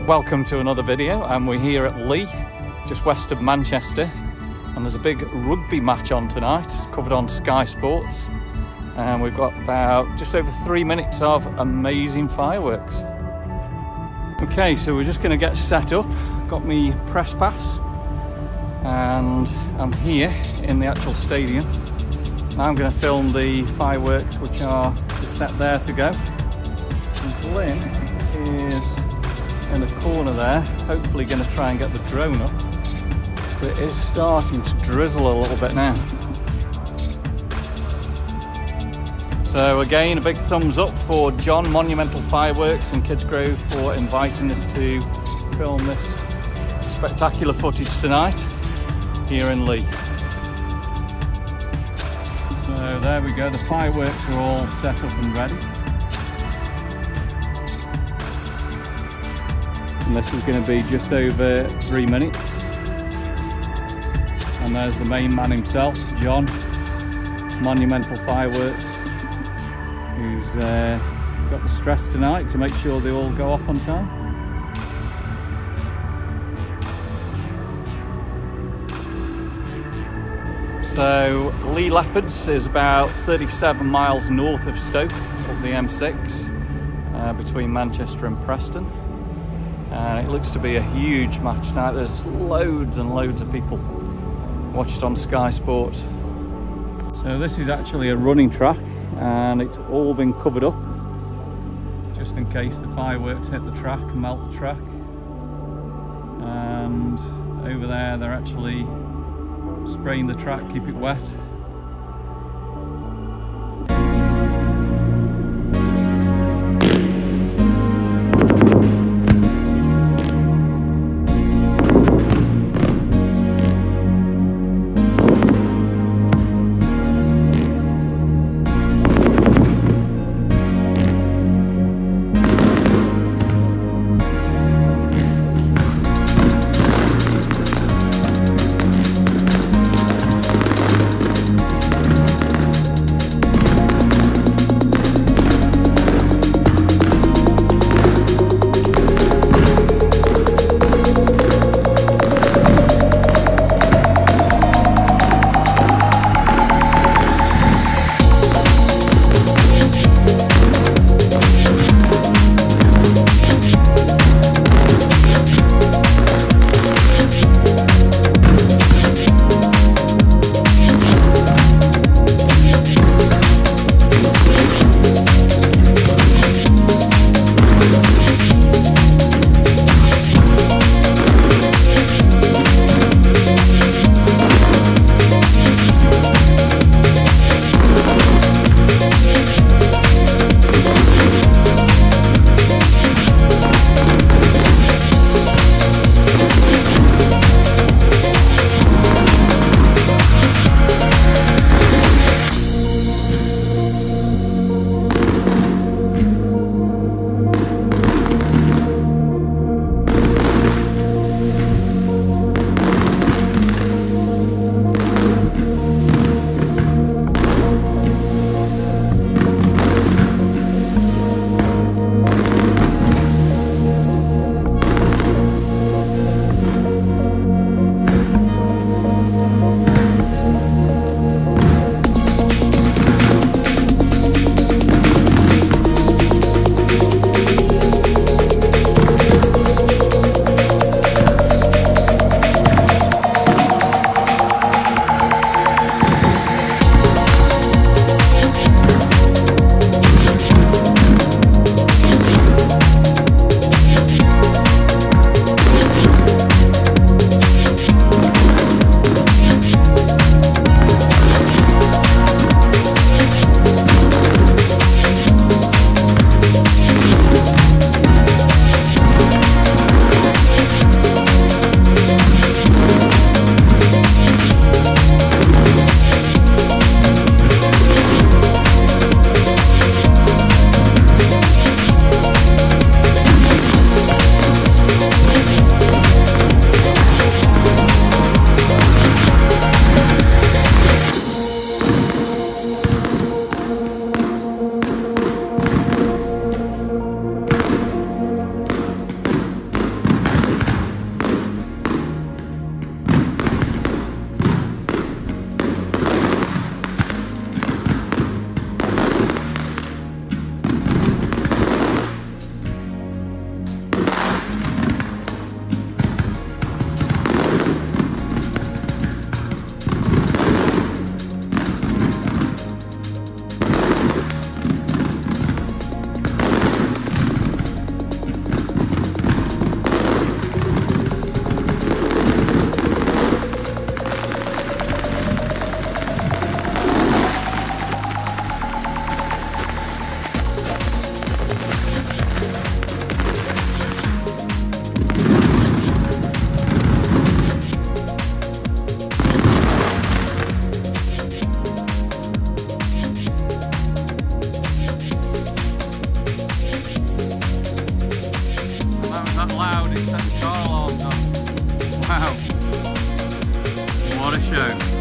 Welcome to another video, and we're here at Leigh, just west of Manchester, and there's a big rugby match on tonight. It's covered on Sky Sports, and we've got about just over 3 minutes of amazing fireworks. Okay, so we're just going to get set up. Got me press pass, and I'm here in the actual stadium. Now I'm going to film the fireworks, which are just set there to go. And Lynn is in the corner there, hopefully going to try and get the drone up, but it is starting to drizzle a little bit now. So again, a big thumbs up for John, Monumental Fireworks and Kidsgrove, for inviting us to film this spectacular footage tonight here in Leigh. So there we go, the fireworks are all set up and ready. And this is going to be just over 3 minutes. And there's the main man himself, John, Monumental Fireworks, who's got the stress tonight to make sure they all go off on time. So Leigh Leopards is about 37 miles north of Stoke, up the M6, between Manchester and Preston. And it looks to be a huge match tonight. There's loads and loads of people watched on Sky Sports. So this is actually a running track, and it's all been covered up just in case the fireworks hit the track, melt the track. And over there they're actually spraying the track, keep it wet. go.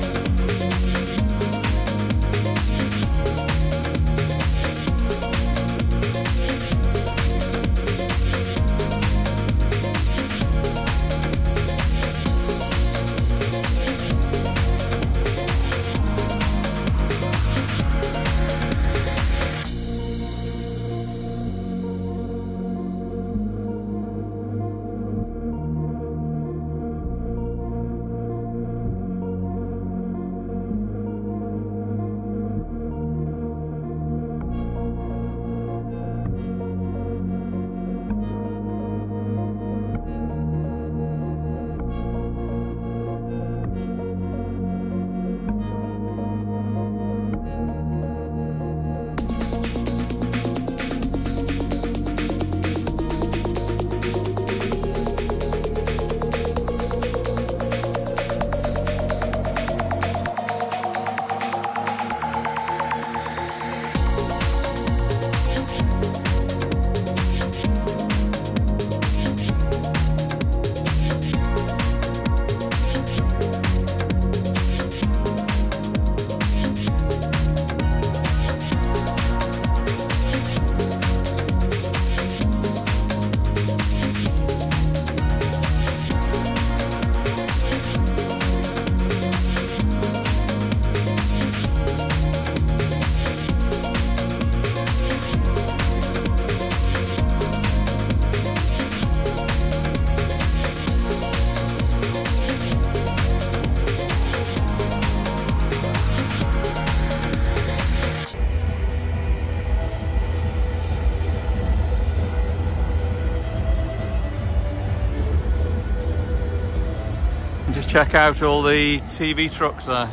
Just check out all the TV trucks there.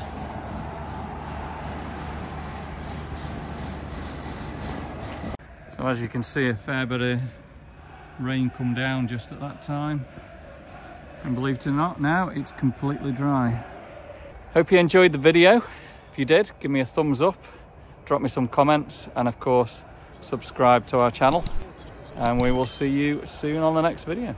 So as you can see, a fair bit of rain come down just at that time. And believe it or not, now it's completely dry. Hope you enjoyed the video. If you did, give me a thumbs up, drop me some comments, and of course, subscribe to our channel. And we will see you soon on the next video.